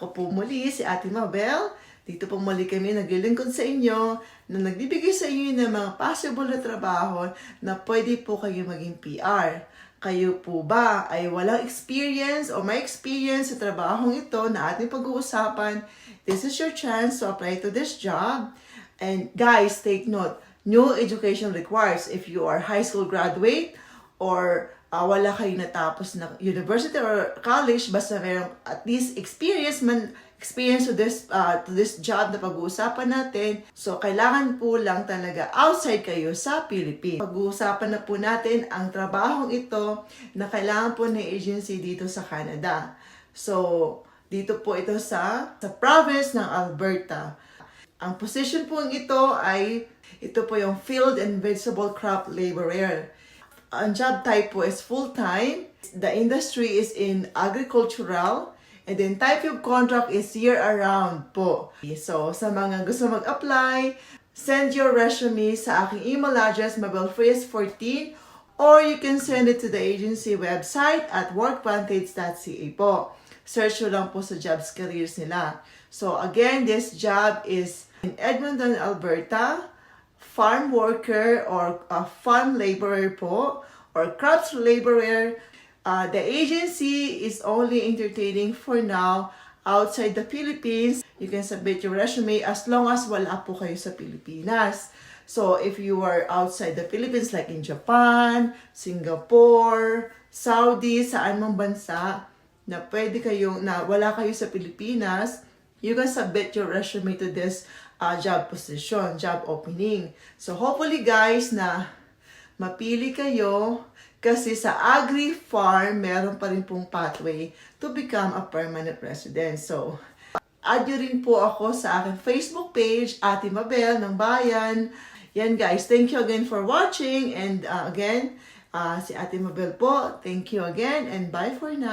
Ako po muli si Ate Mabel. Dito po muli kami naglilingkod sa inyo na nagbibigay sa inyo ng mga possible na trabaho na pwede po kayo maging PR. Kayo po ba ay walang experience o may experience sa trabahong ito na ating pag-uusapan? This is your chance to apply to this job. And guys, take note, no education requires if you are high school graduate or wala kayo natapos na university or college, basta mayroong at least experience to this job na pag-uusapan natin. So, kailangan po lang talaga outside kayo sa Philippines. Pag-uusapan na po natin ang trabahong ito na kailangan po ng agency dito sa Canada. So, dito po ito sa province ng Alberta. Ang position po ito ay, ito po yung field and vegetable crop laborer. Ang job type po is full-time. The industry is in agricultural. And then type of contract is year-around po. So, sa mga gusto mag-apply, send your resume sa aking email address, mabelfries14, or you can send it to the agency website at workvantage.ca po. Search nyo lang po sa jobs careers nila. So, again, this job is in Edmonton, Alberta. Farm worker or farm laborer po, or crops laborer. The agency is only entertaining for now outside the Philippines. You can submit your resume as long as wala po kayo sa Pilipinas. So, if you are outside the Philippines, like in Japan, Singapore, Saudi, saan mang bansa, na pwede kayong, na wala kayo sa Pilipinas, you can submit your resume to this job position, job opening. So, hopefully guys, na mapili kayo kasi sa agri-farm, meron pa rin pong pathway to become a permanent resident. So, add nyo rin po ako sa aking Facebook page, Ate Mabel ng Bayan. Yan guys, thank you again for watching. And again, si Ate Mabel po, thank you again and bye for now.